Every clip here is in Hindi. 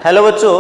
हेलो बच्चों,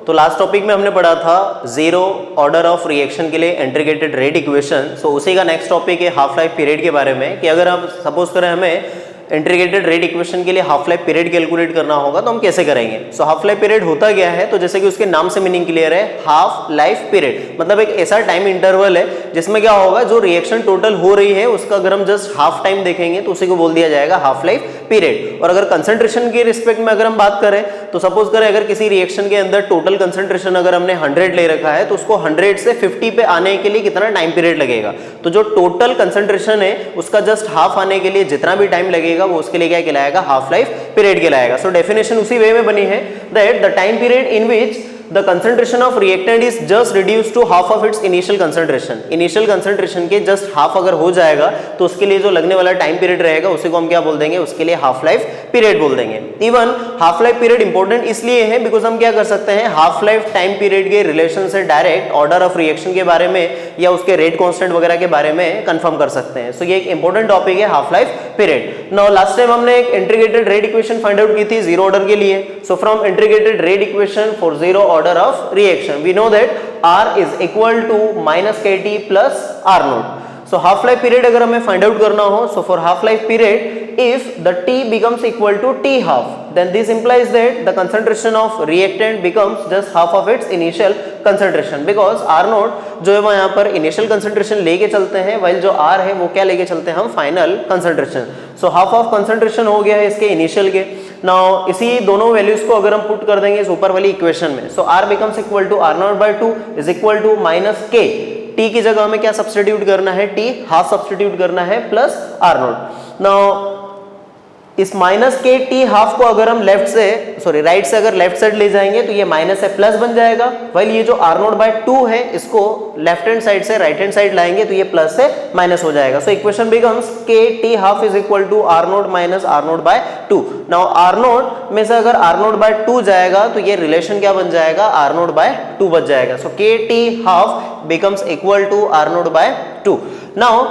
तो लास्ट टॉपिक में हमने पढ़ा था जीरो ऑर्डर ऑफ रिएक्शन के लिए इंटीग्रेटेड रेट इक्वेशन। सो उसी का नेक्स्ट टॉपिक है हाफ लाइफ पीरियड के बारे में कि अगर हम सपोज करें हमें इंटीग्रेटेड रेट इक्वेशन के लिए हाफ लाइफ पीरियड कैलकुलेट करना होगा तो हम कैसे करेंगे। सो हाफ लाइफ पीरियड होता क्या है, तो जैसे कि उसके नाम से मीनिंग क्लियर है, हाफ लाइफ पीरियड मतलब एक ऐसा टाइम इंटरवल है जिसमें क्या होगा, जो रिएक्शन टोटल हो रही है उसका अगर हम जस्ट हाफ टाइम देखेंगे तो उसी को बोल दिया जाएगा हाफ लाइफ पीरियड। और अगर कंसंट्रेशन के रिस्पेक्ट में अगर हम बात करें तो सपोज करें अगर किसी रिएक्शन के अंदर टोटल कंसंट्रेशन अगर हमने 100 ले रखा है तो उसको 100 से 50 पे आने के लिए कितना टाइम पीरियड लगेगा। तो जो टोटल कंसंट्रेशन है उसका जस्ट हाफ आने के लिए जितना भी टाइम लगेगा वो उसके लिए क्या कहलाएगा, हाफ लाइफ पीरियड कहलाएगा। सो डेफिनेशन उसी वे में बनी है that the time period in which the concentration of reactant is just reduced to half of its initial concentration। initial concentration के just half अगर हो जाएगा तो उसके लिए जो लगने वाला टाइम पीरियड रहेगा उसी को हम क्या बोल देंगे, उसके लिए हाफ लाइफ पीरियड बोल देंगे। Even half life period important इसलिए है बिकॉज हम क्या कर सकते हैं, हाफ लाइफ टाइम पीरियड के रिलेशन से डायरेक्ट ऑर्डर ऑफ रिएक्शन के बारे में या उसके रेट कांस्टेंट वगैरह के बारे में कंफर्म कर सकते हैं। सो ये एक इंपॉर्टेंट टॉपिक है half life period. Now last time हमने एक integrated rate equation find out की थी जीरो ऑर्डर के लिए। So from integrated rate equation for zero order of reaction we know that R is equal to minus kT plus R naught। so half life period अगर हमें find out करना हो, so for half life period if the T becomes equal to T half then this implies that the concentration of reactant becomes just half of its initial concentration because R naught जो है वो यहाँ पर initial concentration लेके चलते हैं while जो R है वो क्या लेके चलते हैं हम final concentration। so half of concentration हो गया है इसके initial के। नाउ इसी दोनों वैल्यूज को अगर हम पुट कर देंगे इस ऊपर वाली इक्वेशन में, सो R becomes equal to R naught by 2 is equal to minus K। T की जगह हमें क्या सब्स्टिट्यूट करना है, T हाफ सब्स्टिट्यूट करना है प्लस R naught। नाउ इस माइनस के टी हाफ को अगर हम राइट से अगर लेफ्ट साइड ले जाएंगे तो ये माइनस से प्लस बन जाएगा, वाइल ये जो आर नोट बाय 2 है इसको लेफ्ट हैंड साइड से राइट हैंड साइड लाएंगे तो ये प्लस से माइनस हो जाएगा। So equation becomes K T half is equal to R naught minus R naught by 2। Now R naught में से अगर आर नोट बाय 2 जाएगा तो ये रिलेशन क्या बन जाएगा, आर नोट बाय 2 बच जाएगा। So K T half becomes equal to R naught by 2। Now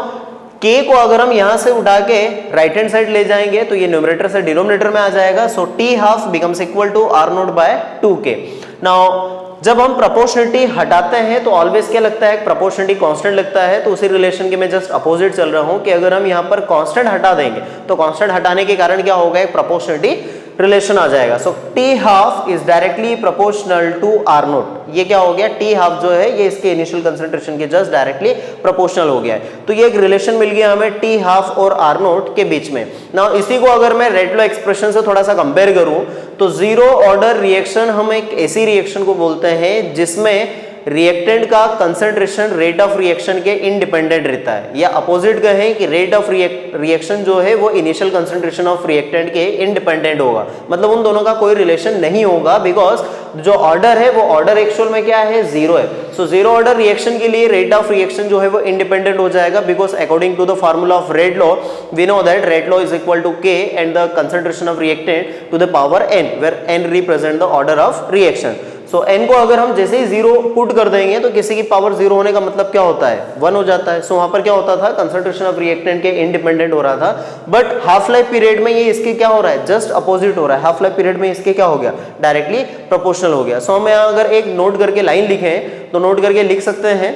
K को अगर हम यहां से उठा के राइट हैंड साइड ले जाएंगे तो ये न्यूमरेटर से डिनोमिनेटर में आ जाएगा। So T half becomes equal to R naught by 2K। Now जब हम प्रोपोर्शनलिटी हटाते हैं तो ऑलवेज क्या लगता है, प्रोपोर्शनलिटी कांस्टेंट लगता है। तो उसी रिलेशन के मैं जस्ट अपोजिट चल रहा हूं कि अगर हम यहां पर कांस्टेंट हटा देंगे तो कांस्टेंट हटाने के कारण क्या होगा, एक प्रोपोर्शनलिटी रिलेशन आ जाएगा। So T half is directly proportional to R naught. ये क्या हो गया, T हाफ जो है ये इसके इनिशियल कंसंट्रेशन के जस्ट डायरेक्टली प्रोपोर्शनल हो गया है। तो ये एक रिलेशन मिल गया हमें T हाफ और R नोट के बीच में। नाउ इसी को अगर मैं रेट लॉ एक्सप्रेशन से थोड़ा सा कंपेयर करूं तो जीरो ऑर्डर रिएक्शन हम एक ऐसी रिएक्शन को बोलते हैं जिसमें रिएक्टेंट का कंसंट्रेशन रेट ऑफ रिएक्शन के इंडिपेंडेंट रहता है, या अपोजिट कहें कि रेट ऑफ रिएक्शन जो है वो इनिशियल कंसंट्रेशन ऑफ रिएक्टेंट के इंडिपेंडेंट होगा। मतलब उन दोनों का कोई रिलेशन नहीं होगा बिकॉज जो ऑर्डर है वो ऑर्डर एक्चुअल में क्या है, जीरो है। सो जीरो ऑर्डर रिएक्शन के लिए रेट ऑफ रिएक्शन जो है वो इंडिपेंडेंट हो जाएगा because according to the formula of rate law we know that rate law is equal to K and the concentration of reactant to the power n where n represent the order of reaction. So n को अगर हम जैसे ही जीरो पुट कर देंगे तो किसी की पावर जीरो होने का मतलब क्या होता है, 1 हो जाता है। सो वहां पर क्या होता था, कंसंट्रेशन ऑफ रिएक्टेंट के इंडिपेंडेंट हो रहा था। बट हाफ लाइफ पीरियड में ये इसके क्या हो रहा है, जस्ट अपोजिट हो रहा है। हाफ लाइफ पीरियड में इसके क्या हो गया, डायरेक्टली प्रोपोर्शनल हो गया। सो हम यहाँ अगर एक नोट करके लाइन लिखें तो नोट करके लिख सकते हैं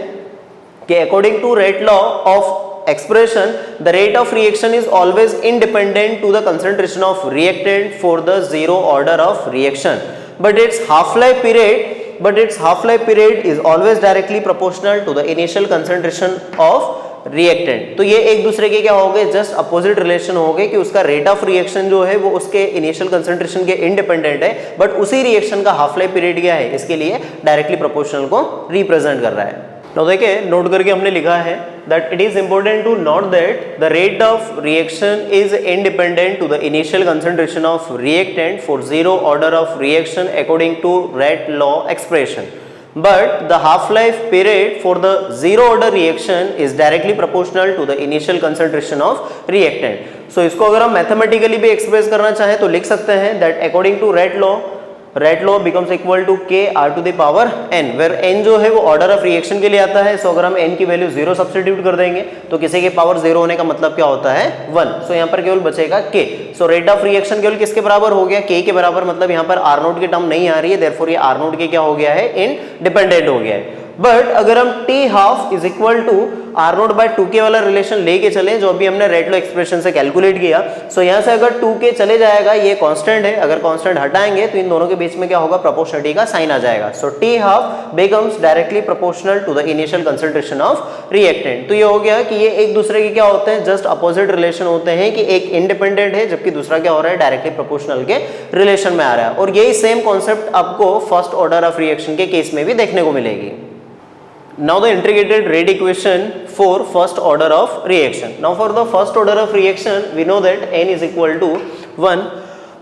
कि according to rate law of expression the rate of reaction is always independent to the concentration of reactant for the zero order of reaction but its half life period is always directly proportional to the initial concentration of reactant. तो ये एक दूसरे के क्या हो गए, जस्ट अपोजिट रिलेशन हो गए कि उसका रेट ऑफ रिएक्शन जो है वो उसके इनिशियल कंसंट्रेशन के इंडिपेंडेंट है बट उसी रिएक्शन का हाफ लाइफ पीरियड क्या है, इसके लिए डायरेक्टली प्रोपोर्शनल को रिप्रेजेंट कर रहा है। तो देखिए नोट करके हमने लिखा है that it is important to note that the rate of reaction is independent to the initial concentration of reactant for zero order of reaction according to Rate law expression. But the half-life period for the zero order reaction is directly proportional to the initial concentration of reactant. So इसको अगर हम मैथमेटिकली भी एक्सप्रेस करना चाहें तो लिख सकते हैं that according to Rate law rate law becomes equal to k r to the power n, where n जो है वो ऑर्डर ऑफ रिएक्शन के लिए आता है। सो अगर हम एन की वैल्यू 0 सब्स्टिट्यूट कर देंगे तो किसी के पावर 0 होने का मतलब क्या होता है 1। सो यहाँ पर केवल बचेगा के। सो रेट ऑफ रिएक्शन केवल किसके बराबर हो गया, के बराबर, मतलब यहाँ पर आर नोट की टर्म नहीं आ रही है, देयरफॉर ये आर नोट के क्या हो गया है, इंडिपेंडेंट हो गया है। बट अगर हम T half is equal to R naught by 2k वाला रिलेशन लेके चले जो अभी हमने रेट लॉ एक्सप्रेशन से कैलकुलेट किया, सो यहाँ से अगर 2k चले जाएगा, ये कांस्टेंट है, अगर कांस्टेंट हटाएंगे तो इन दोनों के बीच में क्या होगा, प्रोपोर्शनलिटी का साइन आ जाएगा। So t half becomes directly proportional to the initial concentration of reactant. तो ये हो गया कि ये एक दूसरे के क्या होते हैं, जस्ट अपोजिट रिलेशन होते हैं, कि एक इंडिपेंडेंट है जबकि दूसरा क्या हो रहा है, डायरेक्टली प्रोपोर्शनल के रिलेशन में आ रहा है। और यही सेम कॉन्सेप्ट आपको फर्स्ट ऑर्डर ऑफ रिएक्शन के केस में भी देखने को मिलेगी। Now the integrated rate equation for first order of reaction. Now for the first order of reaction we know that n is equal to 1,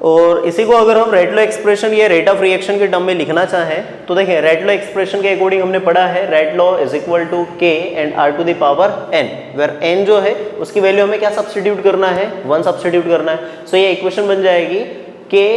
और इसी को अगर हम रेट लॉ एक्सप्रेशन या रेट ऑफ रिएक्शन के टर्म में लिखना चाहें तो देखिए रेट लॉ एक्सप्रेशन के अकॉर्डिंग हमने पढ़ा है rate law is equal to k and r to the power n, where n जो है उसकी वैल्यू हमें क्या सब्स्टिट्यूट करना है, 1 सब्स्टिट्यूट करना है। सो ये इक्वेशन बन जाएगी K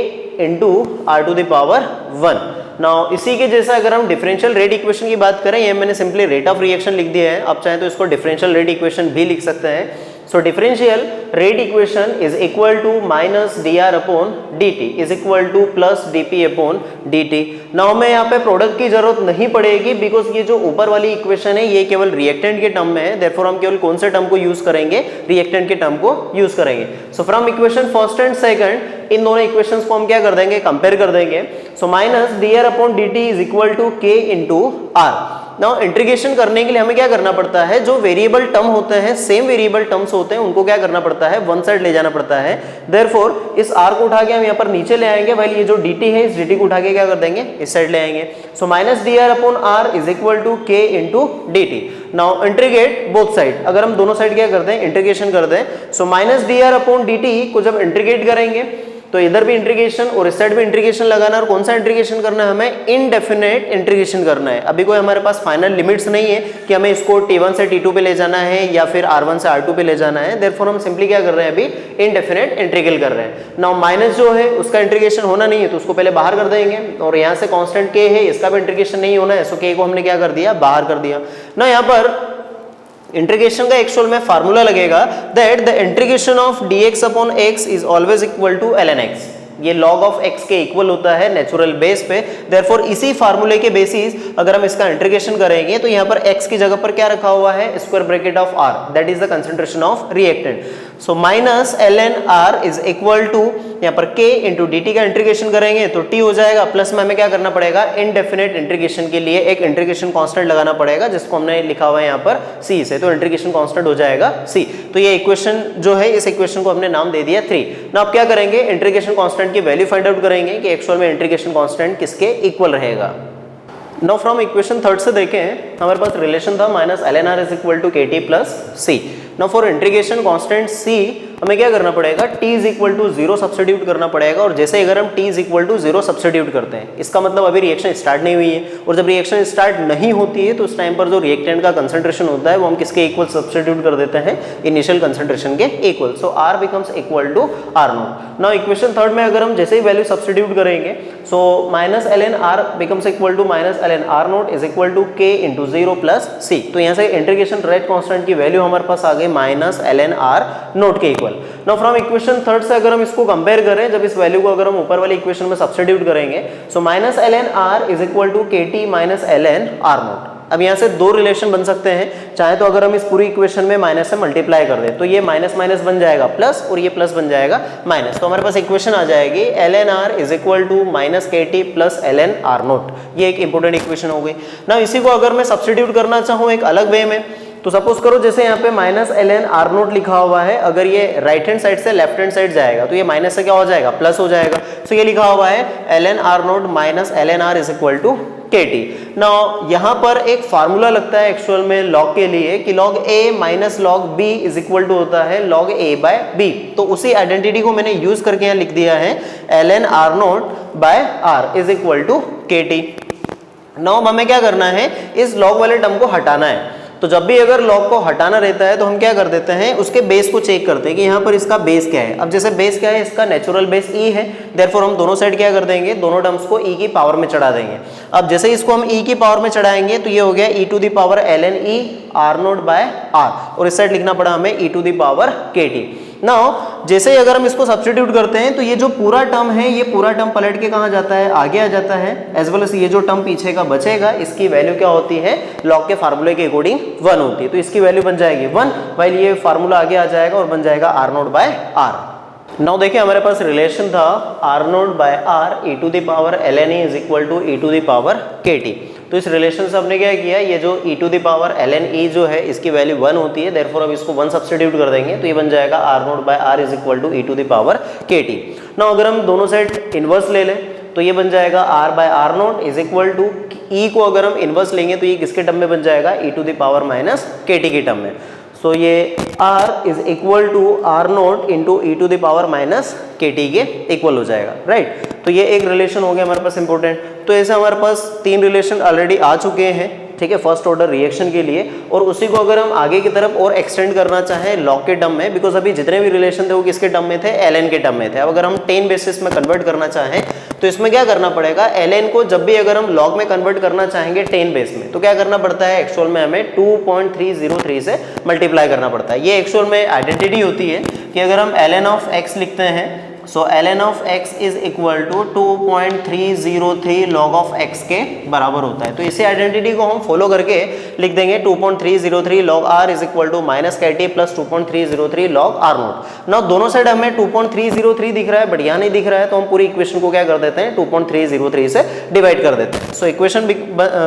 into are to the power 1। Now इसी के जैसा अगर हम डिफरेंशियल रेट इक्वेशन की बात करें, ये मैंने सिंपली रेट ऑफ रिएक्शन लिख दिया है, आप चाहें तो इसको डिफरेंशियल रेट इक्वेशन भी लिख सकते हैं। So differential rate equation is equal to minus d are upon d T is equal to plus d p upon d t. Now हमें यहाँ पे प्रोडक्ट की जरूरत नहीं पड़ेगी बिकॉज ये जो ऊपर वाली इक्वेशन है ये केवल रिएक्टेंट के टर्म में है, देयरफॉर हम केवल कौन से टर्म को यूज करेंगे, रिएक्टेंट के टर्म को यूज करेंगे। सो from equation first and second in दोनों इक्वेशंस को हम क्या कर देंगे, कंपेयर कर देंगे। So minus d are upon d T is equal to के इंटू आर। नाउ इंटीग्रेशन करने के लिए हमें क्या करना पड़ता है, जो वेरिएबल टर्म होते हैं, सेम वेरिएबल टर्म्स होते हैं, उनको क्या करना पड़ता है, वन साइड ले जाना पड़ता है। देयरफॉर इस r को उठा के हम यहाँ पर नीचे ले आएंगे, वाइल ये जो dt है इस dt को उठा के क्या कर देंगे, इस साइड ले आएंगे। So minus d are upon r is equal to के into d t. Now integrate both side, अगर हम दोनों साइड क्या करते हैं, इंटीग्रेशन करते हैं। सो minus d are upon d T को जब इंटीग्रेट करेंगे तो इधर भी इंटीग्रेशन और इस साइड भी इंटीग्रेशन लगाना है। और कौन सा इंटीग्रेशन करना है, हमें इनडेफिनेट इंटीग्रेशन करना है। अभी कोई हमारे पास फाइनल लिमिट्स नहीं है कि हमें इसको t1 से t2 पे ले जाना है या फिर r1 से r2 पे ले जाना है। देयरफॉर हम सिंपली क्या कर रहे हैं, अभी इनडेफिनेट इंटीग्रल कर रहे हैं। नाउ माइनस जो है उसका इंटीग्रेशन होना नहीं है तो उसको पहले बाहर कर देंगे, और यहाँ से कांस्टेंट k है इसका भी इंटीग्रेशन नहीं होना है, सो k को हमने क्या कर दिया, बाहर कर दिया ना। यहाँ पर इंटीग्रेशन का एक्चुअल में फार्मूला लगेगा that the integration of dx upon x is always equal to ln x। ये log ऑफ x के इक्वल होता है नेचुरल बेस पे। देयरफॉर इसी फार्मूले के बेसिस अगर हम इसका इंटीग्रेशन करेंगे तो यहाँ पर x की जगह पर क्या रखा हुआ है, square bracket of r, that is the concentration of reactant. So minus ln r is equal to यहाँ पर k इंटू dt का इंटीग्रेशन करेंगे तो t हो जाएगा, प्लस में हमें क्या करना पड़ेगा, इनडेफिनेट इंटीग्रेशन के लिए एक इंटीग्रेशन कांस्टेंट लगाना पड़ेगा जिसको हमने लिखा हुआ है यहाँ पर c से, तो इंटीग्रेशन कांस्टेंट हो जाएगा c। तो ये इक्वेशन जो है, इस इक्वेशन को हमने नाम दे दिया 3। ना अब क्या करेंगे, इंटीग्रेशन कांस्टेंट की वैल्यू फाइंड आउट करेंगे कि एक्चुअल में इंटीग्रेशन कांस्टेंट किसके इक्वल रहेगा। नाउ फ्रॉम इक्वेशन थर्ड से देखें, हमारे पास रिलेशन था minus ln r is equal to kt plus c। Now for integration constant c हमें क्या करना पड़ेगा, t is equal to 0 substitute करना पड़ेगा। और जैसे अगर हम t is equal to 0 substitute करते हैं, इसका मतलब अभी रिएक्शन स्टार्ट नहीं हुई है, और जब रिएक्शन स्टार्ट नहीं होती है तो उस टाइम पर जो रिएक्टेंट का कंसंट्रेशन होता है वो हम किसके इक्वल सब्स्टिट्यूट कर देते हैं, इनिशियल कंसंट्रेशन के equal. So r becomes equal to r naught. Now equation third में अगर हम जैसे ही वैल्यू सब्स्टिट्यूट करेंगे, so minus ln r becomes equal to minus ln r naught is equal to k into 0 plus c। तो यहाँ से इंटीग्रेशन रेट कांस्टेंट की वैल्यू हमारे पास आ गई माइनस ln r नॉट के equal. Now from equation third से अगर हम इसको कंपेयर करें, जब इस वैल्यू को अगर हम ऊपर वाली इक्वेशन में सब्स्टिट्यूट करेंगे, so minus ln r is equal to kt minus ln r naught. अब यहाँ से दो रिलेशन बन सकते हैं, चाहे तो अगर हम इस पूरी इक्वेशन में माइनस से मल्टीप्लाई कर दें तो ये माइनस माइनस बन जाएगा प्लस, और ये प्लस बन जाएगा माइनस। तो हमारे पास इक्वेशन आ जाएगी ln r is equal to minus kt plus ln r naught. ये एक इंपॉर्टेंट इक्वेशन हो गई ना। इसी को अगर मैं सब्स्टिट्यूट करना चाहूँ एक अलग वे में, तो सपोज करो जैसे यहाँ पे माइनस ln r नोट लिखा हुआ है, अगर ये राइट हैंड साइड से लेफ्ट हैंड साइड जाएगा तो ये माइनस से क्या हो जाएगा, प्लस हो जाएगा। तो ये लिखा हुआ है ln r naught minus ln r is equal to kt। Now यहाँ पर एक फार्मूला लगता है एक्चुअल में लॉग के लिए कि log a minus log b is equal to होता है log a बाय b। तो उसी आइडेंटिटी को मैंने यूज करके यहाँ लिख दिया है ln r naught by r is equal to kt। Now हमें क्या करना है, इस log वाले टर्म को हटाना है। तो जब भी अगर लॉग को हटाना रहता है तो हम क्या कर देते हैं, उसके बेस को चेक करते हैं कि यहाँ पर इसका बेस क्या है। अब जैसे बेस क्या है, इसका नेचुरल बेस ई है, देयरफॉर हम दोनों साइड क्या कर देंगे, दोनों टर्म्स को ई की पावर में चढ़ा देंगे। अब जैसे इसको हम ई की पावर में चढ़ाएंगे तो ये हो गया e to the power ln e r0 by r, और इस साइड लिखना पड़ा हमें e to the power kt। Now जैसे ही अगर हम इसको सब्स्टिट्यूट करते हैं तो ये जो पूरा टर्म है, ये पूरा टर्म पलट के कहाँ जाता है, आगे आ जाता है, एज वेल एज ये जो टर्म पीछे का बचेगा इसकी वैल्यू क्या होती है, लॉग के फार्मूले के अकॉर्डिंग 1 होती है, तो इसकी वैल्यू बन जाएगी 1, वाइल ये फार्मूला आगे आ जाएगा और बन जाएगा r0 बाय r। नाउ देखिए हमारे पास रिलेशन था r0 by r e to the power ln e is equal to e to the power kt। तो इस रिलेशन से हमने क्या किया, ये जो e to the power ln e जो है इसकी वैल्यू 1 होती है, देयरफॉर अब इसको 1 सब्स्टिट्यूट कर देंगे तो ये बन जाएगा r0 by r is equal to e to the power kt। Now अगर हम दोनों साइड इनवर्स ले लें तो ये बन जाएगा r by r0 is equal to e को अगर हम इनवर्स लेंगे तो ये किसके टर्म में बन जाएगा, e to the power minus kt के टर्म में। सो ये r is equal to r0 into e to the power minus kt के इक्वल हो जाएगा, राइट। तो ये एक रिलेशन हो गया हमारे पास इंपॉर्टेंट। तो ऐसे हमारे पास 3 रिलेशन ऑलरेडी आ चुके हैं, ठीक है, फर्स्ट ऑर्डर रिएक्शन के लिए, और उसी को अगर हम आगे की तरफ और एक्सटेंड करना चाहें लॉग के टर्म में, बिकॉज अभी जितने भी रिलेशन थे वो किसके टर्म में थे, ln के टर्म में थे। अब अगर हम 10 बेसिस में कन्वर्ट करना चाहें तो इसमें क्या करना पड़ेगा, ln को जब भी अगर हम लॉग में कन्वर्ट करना चाहेंगे 10 बेस में तो क्या करना पड़ता है, एक्चुअल में हमें 2.303 से मल्टीप्लाई करना पड़ता है। ये एक्चुअल में आइडेंटिटी होती है कि अगर हम ln ऑफ x लिखते हैं, so ln of x is equal to 2.303 log of x के बराबर होता है। तो इसी आइडेंटिटी को हम फॉलो करके लिख देंगे 2.303 log r is equal to minus kt plus 2.303 log r0। ना दोनों साइड हमें 2.303 दिख रहा है बट यहाँ नहीं दिख रहा है, तो हम पूरी इक्वेशन को क्या कर देते हैं, 2.303 से डिवाइड कर देते हैं। So equation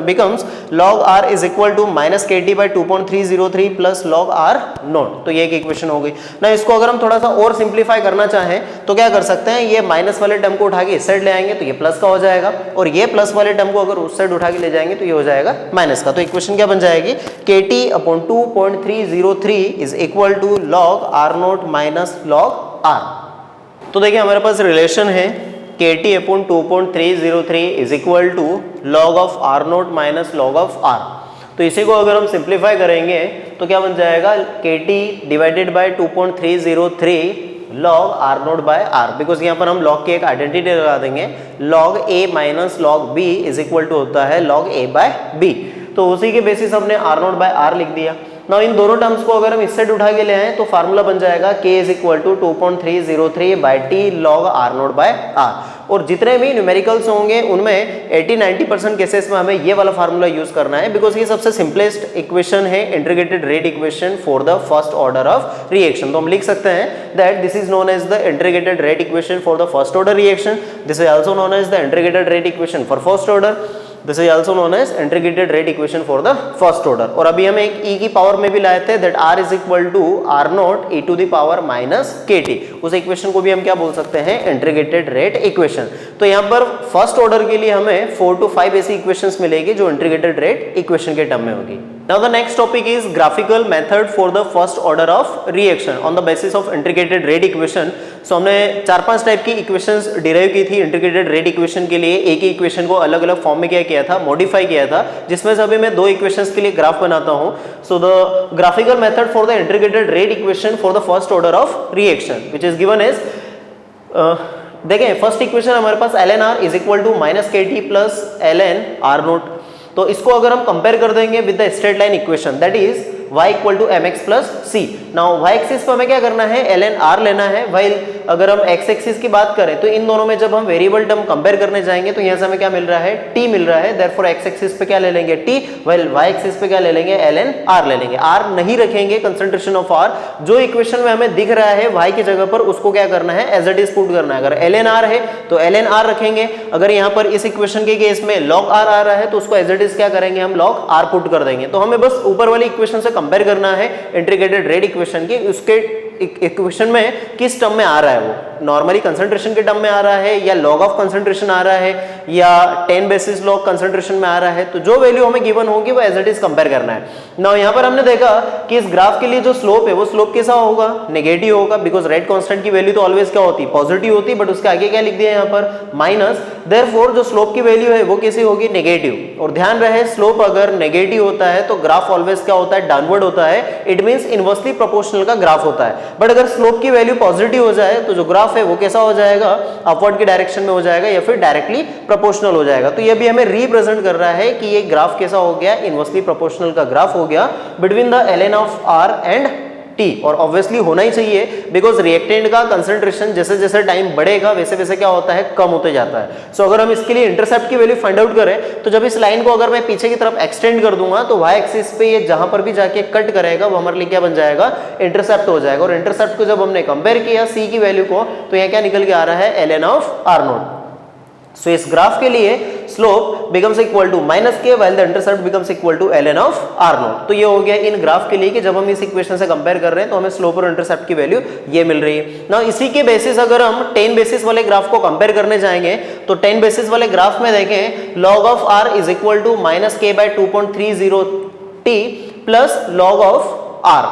becomes log r is equal to minus kt by 2.303 plus log r0। तो ये एक इक्वेशन हो गई ना। इसको अगर हम थोड़ा सा और सिंप्लीफाई करना चाहें तो क्या कर सकते हैं, ये माइनस वाले टर्म को उठा के इस साइड ले आएंगे तो ये प्लस का हो जाएगा, और ये प्लस वाले टर्म को अगर उस साइड उठा के ले जाएंगे तो ये हो जाएगा माइनस का। तो इक्वेशन क्या बन जाएगी, kt upon 2.303 is equal to log r0 minus log r। तो देखिए हमारे पास रिलेशन है kt upon 2.303 is equal to log of r0 minus log of r। तो इसी को अगर हम सिंप्लीफाई करेंगे तो क्या बन जाएगा, kt divided by 2.303 log r0 by r, because यहाँ पर हम log की एक आइडेंटिटी लगा देंगे, log a minus log b is equal to होता है log a बाय b। तो उसी के बेसिस हमने r0 बाय r लिख दिया। नाउ इन दोनों टर्म्स को अगर हम इस साइड उठा के ले आए तो फार्मूला बन जाएगा k is equal to 2.303 by t log r0 by r। और जितने भी न्यूमेरिकल्स होंगे उनमें 80-90% केसेस में हमें ये वाला फार्मूला यूज करना है, बिकॉज ये सबसे सिंपलेस्ट इक्वेशन है, integrated rate equation for the first order of reaction. तो हम लिख सकते हैं that this is known as the integrated rate equation for the first order reaction, this is also known as the integrated rate equation for first order, this is also known as integrated rate equation for the first order. और अभी हम एक e की पावर में भी लाए थे that r is equal to r0 e to the power minus kt। उस इक्वेशन को भी हम क्या बोल सकते हैं, इंटीग्रेटेड रेट इक्वेशन। तो यहाँ पर फर्स्ट ऑर्डर के लिए हमें 4 to 5 ऐसी इक्वेशंस मिलेगी जो इंटीग्रेटेड रेट इक्वेशन के टर्म में होगी। Now the next topic is graphical method for the first order of reaction on the basis of integrated rate equation। So हमने 4-5 टाइप की इक्वेशंस डिराइव की थी इंटीग्रेटेड रेट इक्वेशन के लिए। एक ही इक्वेशन को अलग अलग फॉर्म में क्या किया था, मॉडिफाई किया था, जिसमें से अभी मैं 2 इक्वेशंस के लिए ग्राफ बनाता हूँ। So the graphical method for the integrated rate equation for the first order of reaction which is given as, देखें फर्स्ट इक्वेशन हमारे पास ln r is equal to minus kt plus ln r0। तो इसको अगर हम कंपेयर कर देंगे with the straight line equation that is y equal to mx plus c। Now y axis पर हमें क्या करना है, ln r लेना है, वाइल अगर हम x एक्सिस की बात करें तो इन दोनों में जब हम वेरिएबल टर्म कंपेयर करने जाएंगे तो यहाँ से हमें क्या मिल रहा है, t मिल रहा है, देयरफॉर x एक्सिस पे क्या ले लेंगे t, वाइल y एक्सिस पे क्या ले लेंगे, ln r ले लेंगे। r नहीं रखेंगे, कंसंट्रेशन ऑफ r जो इक्वेशन में हमें दिख रहा है y की जगह पर उसको क्या करना है, एज इट इज पुट करना है। अगर ln r है तो ln r रखेंगे, अगर यहाँ पर इस इक्वेशन के केस में log r आ रहा है तो उसको एज इट इज क्या करेंगे, हम log r पुट कर देंगे। तो हमें बस ऊपर वाली इक्वेशन से कंपेयर करना है इंटीग्रेटेड रेट इक्वेशन की, उसके इक्वेशन में किस टर्म में आ रहा है वो। नॉर्मली कंसंट्रेशन के टर्म में आ रहा है या लॉग ऑफ कंसंट्रेशन आ रहा है या 10 बेसिस लॉग कंसंट्रेशन में आ रहा है, तो जो वैल्यू हमें गिवन होगी वो एज इट इज कंपेयर करना है। नाउ यहाँ पर हमने देखा कि इस ग्राफ के लिए जो स्लोप है वो स्लोप कैसा होगा, नेगेटिव होगा, बिकॉज रेट कांस्टेंट की वैल्यू तो ऑलवेज क्या होती है, पॉजिटिव होती है, बट उसके आगे क्या लिख दिया यहाँ पर माइनस, देयरफॉर जो स्लोप की वैल्यू है वो कैसी होगी, नेगेटिव। और ध्यान रहे स्लोप अगर नेगेटिव होता है तो ग्राफ ऑलवेज क्या होता है, डाउनवर्ड होता है, इट मींस इनवर्सली प्रोपोर्शनल का ग्राफ होता है। बट अगर स्लोप की वैल्यू पॉजिटिव हो जाए तो जो ग्राफ है वो कैसा हो जाएगा, अपवर्ड की डायरेक्शन में हो जाएगा या फिर डायरेक्टली प्रोपोर्शनल हो जाएगा। तो ये भी हमें रिप्रेजेंट कर रहा है कि ये ग्राफ कैसा हो गया, इनवर्सली प्रोपोर्शनल का ग्राफ हो गया between the ln of r and t। और ऑब्वियसली होना ही चाहिए बिकॉज रिएक्टेंट का कंसंट्रेशन जैसे जैसे टाइम बढ़ेगा वैसे वैसे क्या होता है, कम होते जाता है। सो अगर हम इसके लिए इंटरसेप्ट की वैल्यू फाइंड आउट करें तो जब इस लाइन को अगर मैं पीछे की तरफ एक्सटेंड कर दूंगा तो y एक्सिस पे ये जहां पर भी जाके कट करेगा वो हमारे लिए क्या बन जाएगा, इंटरसेप्ट हो जाएगा। और इंटरसेप्ट को जब हमने कंपेयर किया c की वैल्यू को तो यह क्या निकल के आ रहा है, ln of r naught. So इस ग्राफ के लिए slope becomes equal to minus k while the intercept becomes equal to ln of r naught. तो ये हो गया इन ग्राफ के लिए कि जब हम इस इक्वेशन से कंपेयर कर रहे हैं तो हमें स्लोप और इंटरसेप्ट की वैल्यू ये मिल रही है। नाउ इसी के बेसिस अगर हम 10 बेसिस वाले ग्राफ को कंपेयर करने जाएंगे तो 10 बेसिस वाले ग्राफ में देखें log of r is equal to minus k by 2.30 t plus log of r,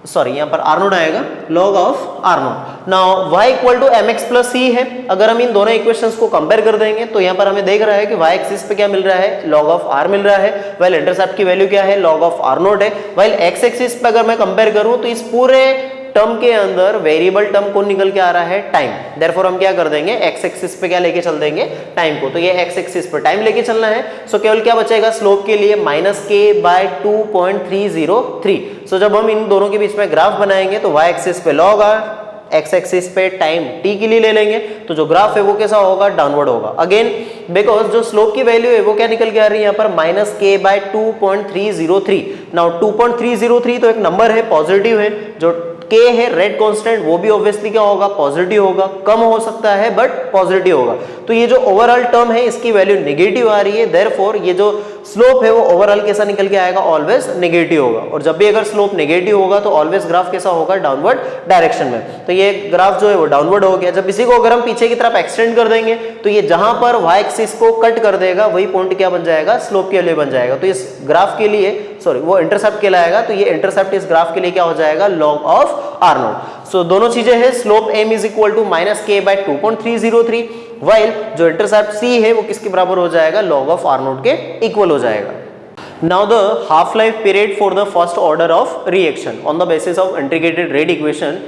sorry यहाँ पर r नोट आएगा, log of r naught. Now y equal to mx plus c है। अगर हम इन दोनों इक्वेशंस को कंपेयर कर देंगे तो यहाँ पर हमें देख रहा है कि y एक्सिस पे क्या मिल रहा है, log ऑफ r मिल रहा है, वाइल इंटरसेप्ट की वैल्यू क्या है, log ऑफ r नोट है। वाइल x एक्सिस पे अगर मैं कंपेयर करूँ तो इस पूरे टर्म के अंदर वेरिएबल टर्म कौन निकल के आ रहा है, टाइम। देयरफॉर हम क्या कर देंगे, x एक्सिस पे क्या लेके चल देंगे, टाइम को। तो ये x एक्सिस पे टाइम लेके चलना है। सो केवल क्या बचेगा स्लोप के लिए माइनस के बाय 2.303। सो जब हम इन दोनों के बीच में ग्राफ बनाएंगे तो y एक्सिस पे log r, x एक्सिस पे टाइम t के लिए ले लेंगे तो जो ग्राफ है वो कैसा होगा, डाउनवर्ड होगा। अगेन बिकॉज जो स्लोप की वैल्यू है वो क्या निकल के आ रही है यहाँ पर माइनस के बाय 2.303। नाउ 2.303 तो एक नंबर है, पॉजिटिव है, जो k है रेट कांस्टेंट वो भी ऑब्वियसली क्या होगा, पॉजिटिव होगा, कम हो सकता है बट पॉजिटिव होगा। तो ये जो ओवरऑल टर्म है इसकी वैल्यू नेगेटिव आ रही है, देयरफॉर ये जो स्लोप है वो ओवरऑल कैसा निकल के आएगा, ऑलवेज नेगेटिव होगा। और जब भी अगर स्लोप नेगेटिव होगा तो ऑलवेज ग्राफ कैसा होगा, डाउनवर्ड डायरेक्शन में। तो ये ग्राफ जो है वो डाउनवर्ड हो गया। जब इसी को अगर हम पीछे की तरफ एक्सटेंड कर देंगे तो ये जहां पर y एक्सिस को कट कर देगा वही पॉइंट क्या बन जाएगा, स्लोप के लिए बन जाएगा। तो इस ग्राफ के लिए सॉरी वो इंटरसेप्ट कहलाएगा, तो ये इंटरसेप्ट इस ग्राफ के लिए क्या हो जाएगा, log of r naught. So दोनों चीजें हैं, slope m is equal to minus k by 2.303 while जो इंटरसेप्ट c है वो किसके बराबर हो जाएगा, log ऑफ r नॉट के इक्वल हो जाएगा। Now the half life period for the first order of reaction on the basis of integrated rate equation.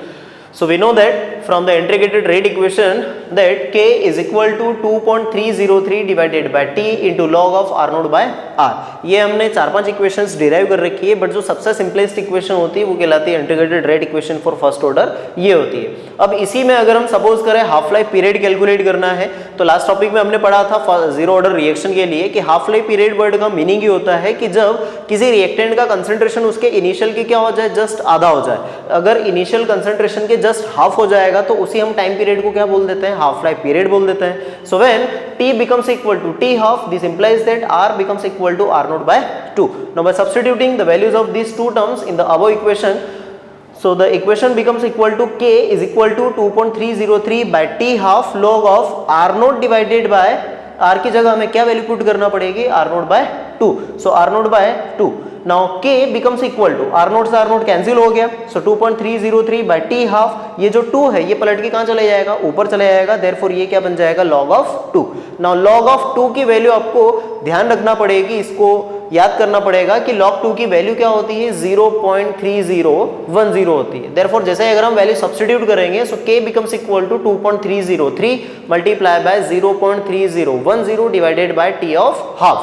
So we know that from the integrated rate equation that k is equal to 2.303 divided by t into log of r naught by r। ये हमने 4-5 इक्वेशंस डिराइव कर रखी है, बट जो सबसे सिंपलेस्ट इक्वेशन होती है वो कहलाती है integrated rate equation for first order, ये होती है। अब इसी में अगर हम सपोज करें हाफ लाइफ पीरियड कैलकुलेट करना है तो लास्ट टॉपिक में हमने पढ़ा था जीरो ऑर्डर रिएक्शन के लिए कि हाफ लाइफ पीरियड वर्ड का मीनिंग ये होता है कि जब किसी रिएक्टेंट का कंसंट्रेशन उसके इनिशियल की क्या हो जाए, जस्ट आधा हो जाए। अगर इनिशियल कंसंट्रेशन के जस्ट हाफ हो जाएगा तो उसी हम टाइम पीरियड को क्या बोल देते हैं, हाफ लाइफ पीरियड बोल देते हैं। So when t becomes equal to t half, this implies that r becomes equal to r naught by 2. Now by substituting the values of these two terms in the above equation, so the equation becomes equal to k is equal to 2.303 by t half log of r naught divided by r की जगह हमें क्या वैल्यू पुट करना पड़ेगी, r naught by 2. So r naught by 2. Now k becomes equal to r naught से r naught कैंसिल हो गया, so 2.303 by t half, ये जो 2 है ये पलट के कहाँ चले जाएगा, ऊपर चले जाएगा, therefore ये क्या बन जाएगा, log of 2। Now log of 2 की वैल्यू आपको ध्यान रखना पड़ेगी, इसको याद करना पड़ेगा कि log 2 की वैल्यू क्या होती है, 0.3010 होती है। therefore जैसे अगर हम वैल्यू सब्स्टिट्यूट करेंगे so k becomes equal to 2.303 multiplied by 0.3010 divided by t of half।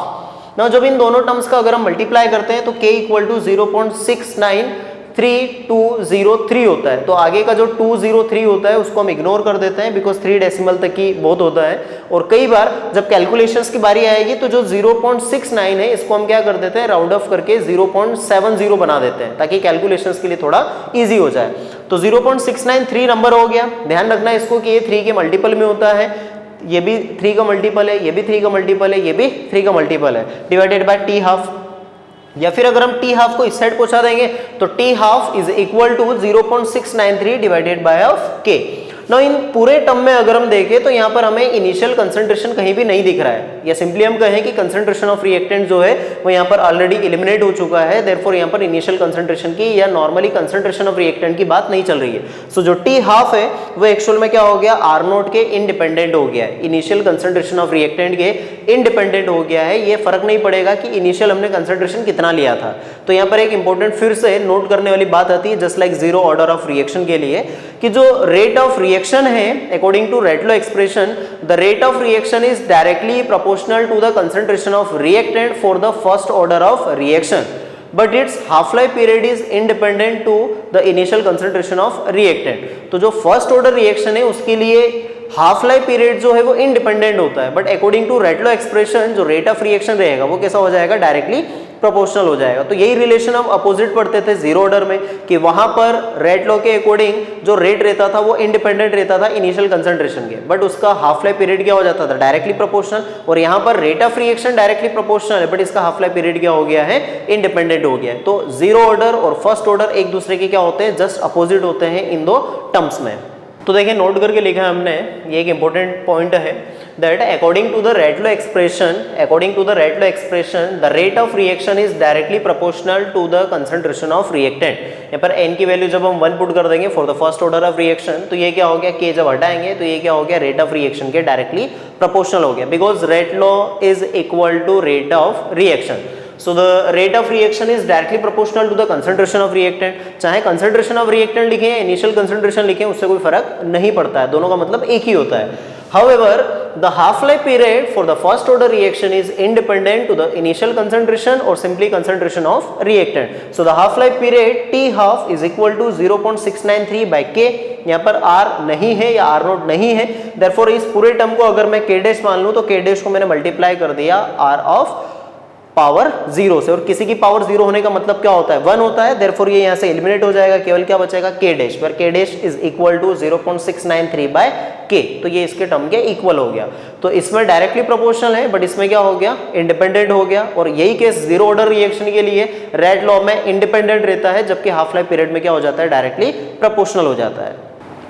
ना जब इन दोनों टर्म्स का अगर हम मल्टीप्लाई करते हैं तो k इक्वल टू 0.69323 होता है। तो आगे का जो 203 होता है उसको हम इग्नोर कर देते हैं बिकॉज 3 डेसिमल तक ही बहुत होता है। और कई बार जब कैलकुलेशंस की बारी आएगी तो जो 0.69 है इसको हम क्या कर देते हैं, राउंड ऑफ करके 0.70 बना देते हैं ताकि कैलकुलेशंस के लिए थोड़ा ईजी हो जाए। तो 0.693 नंबर हो गया। ध्यान रखना इसको कि ये 3 के मल्टीपल में होता है, ये भी 3 का मल्टीपल है, ये भी 3 का मल्टीपल है, ये भी 3 का मल्टीपल है, डिवाइडेड बाय टी हाफ। या फिर अगर हम टी हाफ को इस साइड पहुंचा देंगे तो t half is equal to 0.693 divided by of k. ना इन पूरे टर्म में अगर हम देखें तो यहाँ पर हमें इनिशियल कंसंट्रेशन कहीं भी नहीं दिख रहा है, या सिंपली हम कहें कि कंसंट्रेशन ऑफ रिएक्टेंट जो है वो यहाँ पर ऑलरेडी एलिमिनेट हो चुका है, देयरफॉर यहाँ पर इनिशियल कंसंट्रेशन की या नॉर्मली कंसंट्रेशन ऑफ रिएक्टेंट की बात नहीं चल रही है। सो जो टी हाफ है वो एक्चुअल में क्या हो गया, आर नोट के इंडिपेंडेंट हो गया है, इनिशियल कंसंट्रेशन ऑफ रिएक्टेंट के इंडिपेंडेंट हो गया है। ये फर्क नहीं पड़ेगा कि इनिशियल हमने कंसंट्रेशन कितना लिया था। तो यहाँ पर एक इंपॉर्टेंट फिर से नोट करने वाली बात आती है, just like zero order of reaction के लिए, कि जो रेट ऑफ रिएक्शन है according to rate law expression, the rate of reaction is directly proportional to the concentration of reactant for the first order of reaction, but it's half life period is independent to the initial concentration of reactant. तो जो फर्स्ट ऑर्डर रिएक्शन है उसके लिए हाफ लाइफ पीरियड जो है वो इंडिपेंडेंट होता है, but according to rate law expression जो रेट ऑफ रिएक्शन रहेगा वो कैसा हो जाएगा, डायरेक्टली प्रोपोर्शनल हो जाएगा। तो यही रिलेशन हम अपोजिट पढ़ते थे जीरो ऑर्डर में, कि वहां पर रेटलो के अकॉर्डिंग जो रेट रहता था वो इंडिपेंडेंट रहता था इनिशियल कंसंट्रेशन के, बट उसका हाफ लाइफ पीरियड क्या हो जाता था, डायरेक्टली प्रोपोर्शनल। और यहाँ पर rate of reaction directly proportional है, बट इसका हाफ लाइफ पीरियड क्या हो गया है, इंडिपेंडेंट हो गया है। तो जीरो ऑर्डर और फर्स्ट ऑर्डर एक दूसरे के क्या होते हैं, जस्ट अपोजिट होते हैं इन दो टर्म्स में। तो देखिए नोट करके लिखा है हमने, ये एक इंपॉर्टेंट पॉइंट है, that according to the rate law expression, the rate of reaction is directly proportional to the concentration of reactant. यहाँ पर n की वैल्यू जब हम 1 पुट कर देंगे for the first order of reaction, तो ये क्या हो गया, k जब हटाएंगे तो ये क्या हो गया, रेट ऑफ रिएक्शन के डायरेक्टली प्रोपोर्शनल हो गया, because rate law is equal to rate of reaction. So the rate of reaction is directly proportional to the concentration of reactant। चाहे concentration of reactant लिखें या initial concentration लिखें, उससे कोई फर्क नहीं पड़ता है, दोनों का मतलब एक ही होता है। However, the half-life period for the first order reaction is independent to the initial concentration or simply concentration of reactant। So the half-life period T half is equal to 0.693 by K। यहाँ पर R नहीं है या R नोट नहीं है, therefore इस पूरे टर्म को अगर मैं K डैश मान लूँ तो K डैश को मैंने मल्टीप्लाई कर दिया R ऑफ पावर 0 से, और किसी की पावर 0 होने का मतलब क्या होता है, 1 होता है, देयरफॉर ये यहाँ से एलिमिनेट हो जाएगा, केवल क्या बचेगा, k डैश, पर k dash is equal to 0.693 by k। तो ये इसके टर्म के इक्वल हो गया। तो इसमें डायरेक्टली प्रोपोर्शनल है, बट इसमें क्या हो गया, इंडिपेंडेंट हो गया। और यही केस जीरो ऑर्डर रिएक्शन के लिए रेट लॉ में इंडिपेंडेंट रहता है, जबकि हाफ लाइफ पीरियड में क्या हो जाता है, डायरेक्टली प्रोपोर्शनल हो जाता है।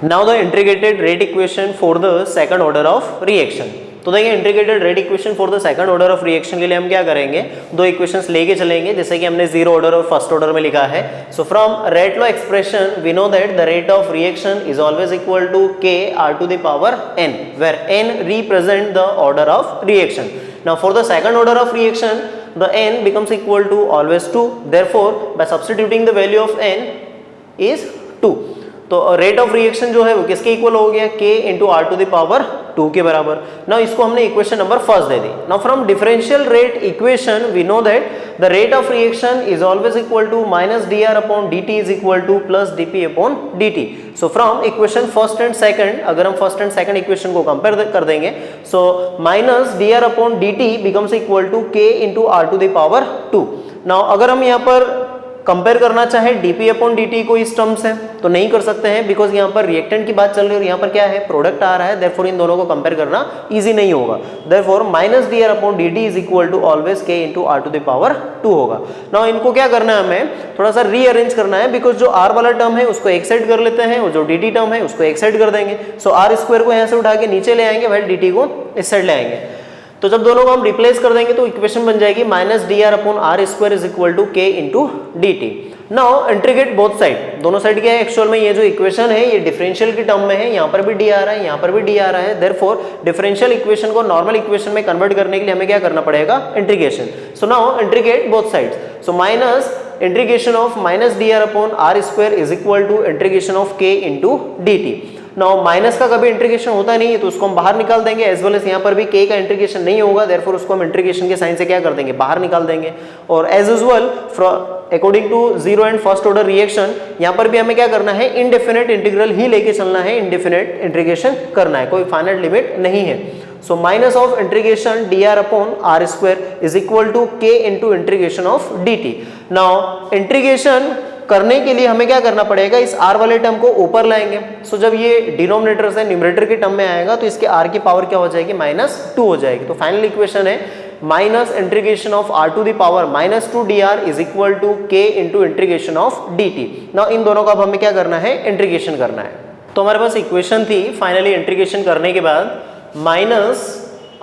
Now the integrated rate equation for the second order of reaction. तो देखिए integrated rate equation for the second order of reaction के लिए हम क्या करेंगे, दो इक्वेशंस लेके चलेंगे, जैसे कि हमने जीरो ऑर्डर और फर्स्ट ऑर्डर में लिखा है। So from rate law expression we know that the rate of reaction is always equal to k r to the power n, where n represent the order of reaction. Now for the second order of reaction the n becomes equal to always 2, therefore by substituting the value of n is 2। तो रेट ऑफ रिएक्शन जो है वो किसके इक्वल हो गया, k into are to the power 2 के बराबर। नाउ इसको हमने इक्वेशन नंबर फर्स्ट दे दी। Now from differential rate equation we know that the rate of reaction is always equal to minus dr upon dt is equal to plus dp upon dt। So from equation first and second, अगर हम फर्स्ट एंड सेकंड इक्वेशन को कंपेयर कर देंगे, so minus dr upon dt becomes equal to k into are to the power 2। Now अगर हम यहाँ पर कंपेयर करना चाहे dp अपॉन dt को इस टर्म से, तो नहीं कर सकते हैं, बिकॉज यहाँ पर रिएक्टेंट की बात चल रही है और यहाँ पर क्या है, प्रोडक्ट आ रहा है, देयरफॉर इन दोनों को कंपेयर करना इजी नहीं होगा। Therefore minus dr upon dt is equal to always k into are to the power 2 होगा। नाउ इनको क्या करना है, हमें थोड़ा सा रीअरेंज करना है, बिकॉज जो r वाला टर्म है उसको एक साइड कर लेते हैं और जो dt टर्म है उसको एक साइड कर देंगे। सो r स्क्वायर को यहाँ से उठा के नीचे ले आएंगे, वही dt को इस साइड ले आएंगे। तो जब दोनों को हम रिप्लेस कर देंगे तो इक्वेशन बन जाएगी minus dr upon r square is equal to k into dt। Now integrate both side, दोनों साइड क्या है, एक्चुअल में ये जो इक्वेशन है ये डिफरेंशियल की टर्म में है, यहाँ पर भी d आ रहा है, यहाँ पर भी d आ रहा है, देयरफॉर डिफरेंशियल इक्वेशन को नॉर्मल इक्वेशन में कन्वर्ट करने के लिए हमें क्या करना पड़ेगा, integration. So now integrate both sides. So minus integration of minus dr upon r square is equal to integration of k into dt। Now minus का कभी इंटीग्रेशन होता नहीं है तो उसको हम बाहर निकाल देंगे, एज वेल एज यहाँ पर भी k का इंटीग्रेशन नहीं होगा, देयरफॉर उसको हम इंटीग्रेशन के साइन से क्या कर देंगे, बाहर निकाल देंगे। और as usual according to zero and first order reaction, यहाँ पर भी हमें क्या करना है, इनडेफिनेट इंटीग्रल ही लेके चलना है, इनडेफिनेट इंटीग्रेशन करना है, कोई फाइनाइट लिमिट नहीं है। So minus of integration dr upon r square is equal to k into integration of dt। Now integration करने के लिए हमें क्या करना पड़ेगा, इस r वाले टर्म को ऊपर लाएंगे। सो जब ये डिनोमिनेटर से न्यूमरेटर के टर्म में आएगा तो इसके r की पावर क्या हो जाएगी, -2 हो जाएगी। तो फाइनल इक्वेशन है minus integration of r to the power -2 dr is equal to k into integration of dt। Now इन दोनों का अब हमें क्या करना है, इंटीग्रेशन करना है। तो हमारे पास इक्वेशन थी फाइनली इंटीग्रेशन करने के बाद minus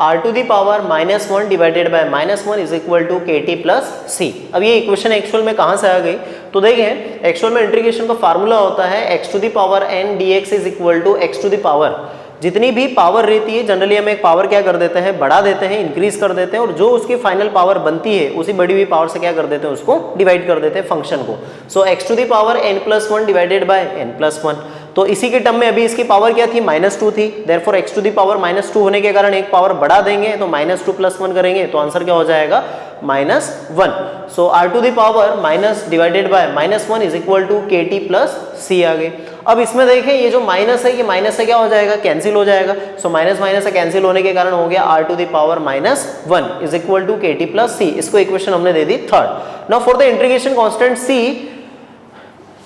r to the power -1 divided by -1 is equal to kt plus c. अब ये इक्वेशन एक्चुअल में कहाँ से आ गई, तो देखें एक्चुअल में इंटीग्रेशन का फार्मूला होता है x to the power n dx is equal to x to the power, जितनी भी पावर रहती है जनरली हम एक पावर क्या कर देते हैं, बढ़ा देते हैं, इंक्रीज कर देते हैं, और जो उसकी फाइनल पावर बनती है उसी बढ़ी हुई पावर से क्या कर देते हैं, उसको डिवाइड कर देते हैं फंक्शन को। So x to the power n+1 divided by n+1, तो इसी के टर्म में अभी इसकी पावर क्या थी, -2 थी, therefore x to the power -2 होने के कारण एक पावर बढ़ा देंगे तो -2 + 1 करेंगे तो आंसर क्या हो जाएगा, -1। So r to the power minus divided by -1 is equal to kt plus c आ गए। अब इसमें देखें ये जो माइनस है, ये माइनस से क्या हो जाएगा, कैंसिल हो जाएगा। सो माइनस माइनस से कैंसिल होने के कारण हो गया r to the power -1 is equal to kt plus c. इसको इक्वेशन हमने दे दी third. Now for the integration constant c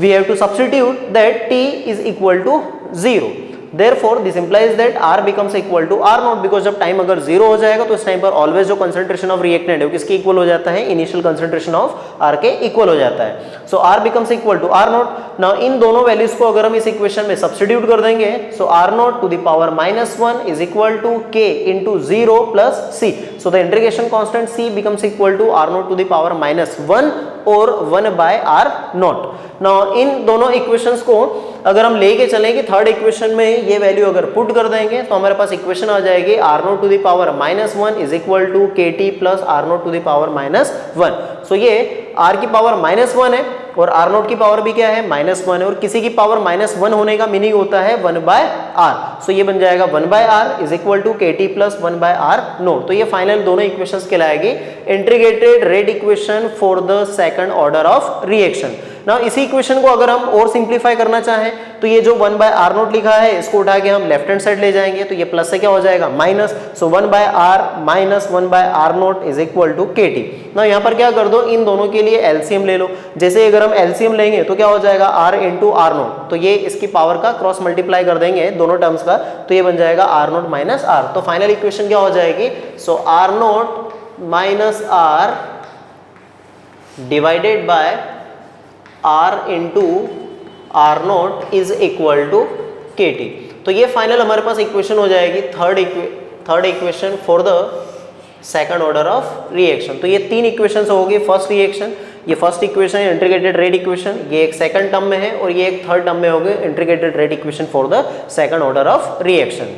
we have to substitute that t is equal to 0, therefore this implies that r becomes equal to r naught, because जब टाइम अगर 0 हो जाएगा तो इस टाइम पर ऑलवेज जो कंसंट्रेशन ऑफ रिएक्टेंट है वो किसके इक्वल हो जाता है, इनिशियल कंसंट्रेशन ऑफ r के इक्वल हो जाता है। सो r becomes equal to r naught। Now इन दोनों वैल्यूज को अगर हम इस इक्वेशन में सब्स्टिट्यूट कर देंगे, so r naught to the power -1 is equal to k into 0 plus c। So the integration constant c becomes equal to r naught to the power -1 और 1 बाय r naught। नाउ इन दोनों इक्वेशंस को अगर हम लेके चलेंगे थर्ड इक्वेशन में ये वैल्यू अगर पुट कर देंगे तो हमारे पास इक्वेशन आ जाएगी r naught to the power -1 is equal to kt plus r naught to the power -1। So ये r की पावर -1 है और r naught की पावर भी क्या है, -1 है, और किसी की पावर -1 होने का मीनिंग होता है 1 बाय r। सो ये बन जाएगा 1 by r is equal to kt plus 1 by r naught। तो ये फाइनल दोनों इक्वेशंस कहलाएगी integrated rate equation for the second order of reaction. ना इसी इक्वेशन को अगर हम और सिंप्लीफाई करना चाहें तो ये जो 1 बाय r naught लिखा है इसको उठा के हम लेफ्ट हैंड साइड ले जाएंगे तो ये प्लस से क्या हो जाएगा, minus. So 1 by r minus 1 by r naught is equal to kt। ना यहाँ पर क्या कर दो, इन दोनों के लिए एलसीएम ले लो। जैसे अगर हम एलसीएम लेंगे तो क्या हो जाएगा, r इंटू r naught, तो ये इसकी पावर का क्रॉस मल्टीप्लाई कर देंगे दोनों टर्म्स का, तो ये बन जाएगा r naught माइनस r। तो फाइनल इक्वेशन क्या हो जाएगी, so r naught minus r divided by r into r naught is equal to kt। तो ये फाइनल हमारे पास इक्वेशन हो जाएगी third equation for the second order of reaction. तो ये तीन इक्वेशंस हो गई, फर्स्ट रिएक्शन, ये first equation integrated rate equation, ये एक सेकंड टर्म में है और ये एक थर्ड टर्म में हो गई integrated rate equation for the second order of reaction.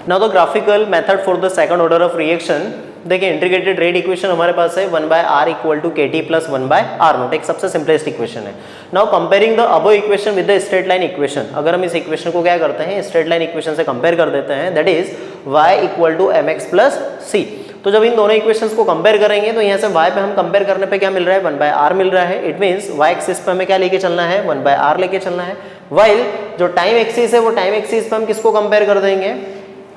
Now the graphical method for the second order of reaction, देखिए इंटीग्रेटेड रेट इक्वेशन हमारे पास है 1 by r equal to kt plus 1 by r naught, एक सबसे सिंपलेस्ट इक्वेशन है। Now comparing the above equation with the straight line equation, अगर हम इस इक्वेशन को क्या करते हैं, स्ट्रेट लाइन इक्वेशन से कंपेयर कर देते हैं, that is y equal to mx plus c। तो जब इन दोनों इक्वेशंस को कंपेयर करेंगे तो यहाँ से y पे हम कंपेयर करने पे क्या मिल रहा है, 1 बाय r मिल रहा है। इट मीन्स y एक्सिस पे हमें क्या लेके चलना है, 1 बाय r लेके चलना है। वाइल जो टाइम एक्सिस है वो टाइम एक्सिस पे हम किसको कंपेयर कर देंगे,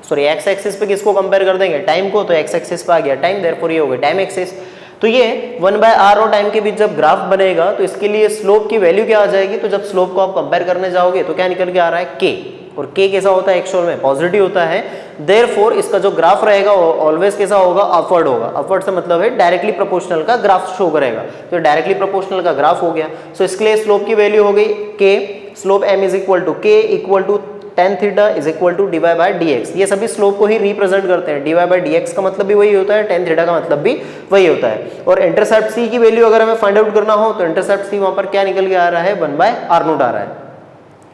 सॉरी एक्स एक्सिस पे किसको कंपेयर कर देंगे, टाइम को, तो एक्स एक्सिस पे आ गया टाइम, देयरफॉर ये हो गया टाइम एक्सिस। तो ये 1 बाय r और टाइम के बीच जब ग्राफ बनेगा तो इसके लिए स्लोप की वैल्यू क्या आ जाएगी, तो जब स्लोप को आप कंपेयर करने जाओगे तो क्या निकल के आ रहा है, k, और k कैसा होता है, एक्चुअल में पॉजिटिव होता है। देयरफॉर इसका जो ग्राफ रहेगा वो ऑलवेज कैसा होगा, अपवर्ड होगा। अपवर्ड से मतलब है डायरेक्टली प्रोपोर्शनल का ग्राफ शो करेगा, तो डायरेक्टली प्रोपोर्शनल का ग्राफ हो गया। सो इसके लिए स्लोप की वैल्यू हो गई k, slope m is equal to k equal to tan theta is equal to dy by dx। ये सभी स्लोप को ही रिप्रेजेंट करते हैं, dy बाय dx का मतलब भी वही होता है, tan थीटा का मतलब भी वही होता है। और इंटरसेप्ट c की वैल्यू अगर हमें फाइंड आउट करना हो तो इंटरसेप्ट c वहां पर क्या निकल के आ रहा है, 1 बाय r naught आ रहा है।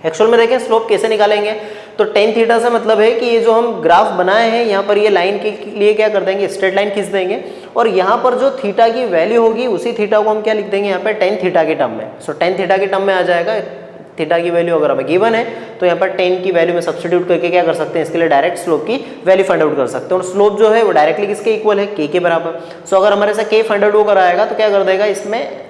एक्चुअल में देखें स्लोप कैसे निकालेंगे, तो tan थीटा से मतलब है कि ये जो हम ग्राफ बनाए हैं यहाँ पर ये लाइन के लिए क्या कर देंगे, स्ट्रेट लाइन खींच देंगे, और यहाँ पर जो थीटा की वैल्यू होगी उसी थीटा को हम क्या लिख देंगे यहाँ पर, tan थीटा के टर्म में। सो tan थीटा के टर्म में आ जाएगा। थीटा की वैल्यू अगर हमें गिवन है तो यहाँ पर tan की वैल्यू में सब्स्टिट्यूट करके क्या कर सकते हैं, इसके लिए डायरेक्ट स्लोप की वैल्यू फाइंड आउट कर सकते हैं। और स्लोप जो है वो डायरेक्टली किसके इक्वल है, k के बराबर। सो अगर हमारे से k फाइंड आउट वो कराएगा तो क्या कर देगा, इसमें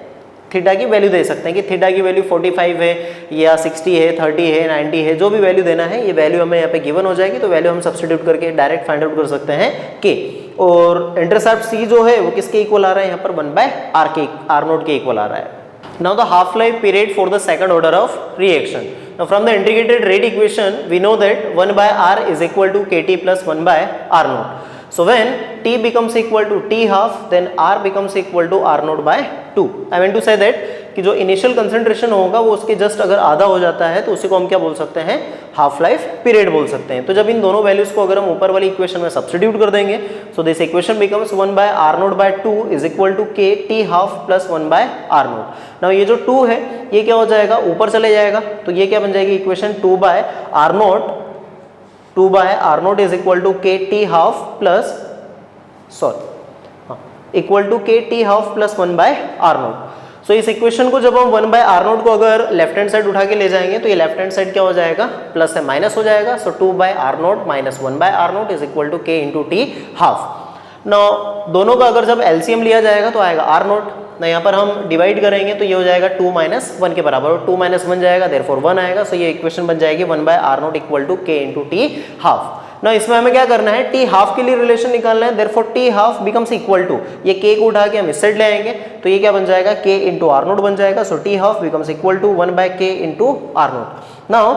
थीटा की वैल्यू दे सकते हैं कि थीटा की वैल्यू 45 है या 60 है, 30 है, 90 है, जो भी वैल्यू देना है ये वैल्यू हमें यहाँ पे गिवन हो जाएगी, तो वैल्यू हम सब्स्टिट्यूट करके डायरेक्ट फाइंड आउट कर सकते हैं k। और इंटरसेप्ट c जो है वो किसके इक्वल आ रहा है, यहाँ पर 1 बाय r naught के इक्वल आ रहा है। Now the half-life period for the second order of reaction. Now from the integrated rate equation, we know that 1 by r is equal to kt plus 1 by r naught. So when t becomes equal to t half, then r becomes equal to r naught by 2. I mean to say that कि जो इनिशियल कंसंट्रेशन होगा वो उसके जस्ट अगर आधा हो जाता है तो उसी को हम क्या बोल सकते हैं, हाफ लाइफ पीरियड बोल सकते हैं। तो जब इन दोनों वैल्यूज को अगर हम ऊपर वाली इक्वेशन में सब्स्टिट्यूट कर देंगे, so this equation becomes 1/r0/2 is equal to k t half plus 1/r0। Now ये जो 2 है ये क्या हो जाएगा, ऊपर चले जाएगा, तो ये क्या बन जाएगी equation 2/r0 is equal to k t half plus equal to k t half plus 1/r0। So इस इक्वेशन को जब हम 1/r0 को अगर लेफ्ट हैंड साइड उठा के ले जाएंगे तो ये लेफ्ट हैंड साइड क्या हो जाएगा, प्लस से माइनस हो जाएगा। So 2/r0 minus 1/r0 is equal to k into t half. Now दोनों का अगर जब एलसीएम लिया जाएगा तो आएगा r0 ना, यहाँ पर हम डिवाइड करेंगे तो ये हो जाएगा 2 माइनस 1 के बराबर, और 2 माइनस 1 जाएगा देयरफॉर 1 आएगा। सो ये इक्वेशन बन जाएगी 1/r0 equal to k into t half. ना इसमें हमें क्या करना है, टी हाफ के लिए रिलेशन निकालना है, therefore t half becomes equal to, ये k को उठा के हम इस साइड ले आएंगे तो ये क्या बन जाएगा k इंटू r0 बन जाएगा। So t half becomes equal to 1/k into r0। Now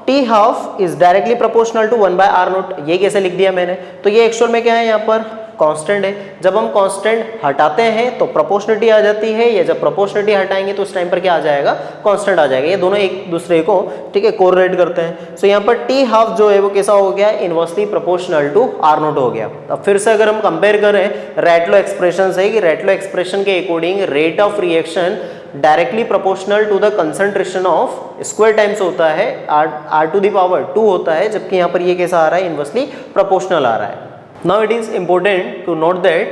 t half is directly proportional to 1/r0। ये कैसे लिख दिया मैंने, तो ये एक्चुअल में क्या है, यहाँ पर कांस्टेंट है। जब हम कांस्टेंट हटाते हैं तो प्रोपोर्शनलिटी आ जाती है, या जब प्रोपोर्शनलिटी हटाएंगे तो उस टाइम पर क्या आ जाएगा, कांस्टेंट आ जाएगा। ये दोनों एक दूसरे को ठीक है कोरिलेट करते हैं। सो यहाँ पर टी हाफ जो है वो कैसा हो गया, इनवर्सली प्रोपोर्शनल टू r0 हो गया। अब फिर से अगर हम कंपेयर करें रेटलो एक्सप्रेशन से, कि रेटलो एक्सप्रेशन के according rate of reaction directly proportional to the concentration of square times होता है, r टू द पावर 2 होता है, जबकि यहाँ पर ये कैसा आ रहा है, इनवर्सली प्रोपोर्शनल आ रहा है। Now it is important to note that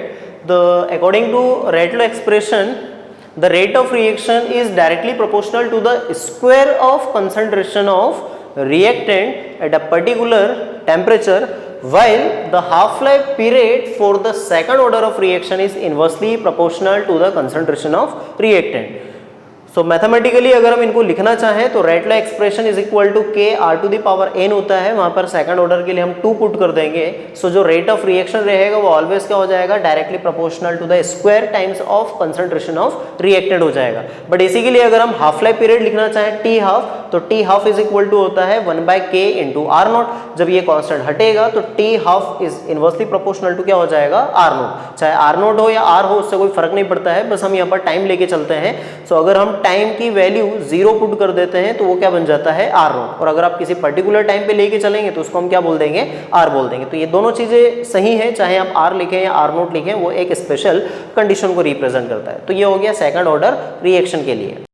according to Redlow expression, the rate of reaction is directly proportional to the square of concentration of reactant at a particular temperature, while the half-life period for the second order of reaction is inversely proportional to the concentration of reactant. So mathematically अगर हम इनको लिखना चाहें तो rate law expression is equal to k r to the power n होता है, वहां पर सेकंड ऑर्डर के लिए हम 2 पुट कर देंगे। सो जो रेट ऑफ रिएक्शन रहेगा वो ऑलवेज क्या हो जाएगा, directly proportional to the square times of concentration of reactant हो जाएगा। बट इसी के लिए अगर हम हाफ लाइफ पीरियड लिखना चाहें टी हाफ, तो t half is equal to होता है 1/k इंटू r0। जब ये कांस्टेंट हटेगा तो t half is inversely proportional to क्या हो जाएगा, r0। चाहे r0 हो या r हो उससे कोई फर्क नहीं पड़ता है, बस हम यहाँ पर टाइम लेके चलते हैं। सो अगर हम टाइम की वैल्यू 0 पुट कर देते हैं तो वो क्या बन जाता है, r0। और अगर आप किसी पर्टिकुलर टाइम पे लेके चलेंगे तो उसको हम क्या बोल देंगे, r बोल देंगे। तो ये दोनों चीजें सही है, चाहे आप r लिखें या r0 लिखें, वो एक स्पेशल कंडीशन को रिप्रेजेंट करता है। तो ये हो गया सेकंड ऑर्डर रिएक्शन के लिए।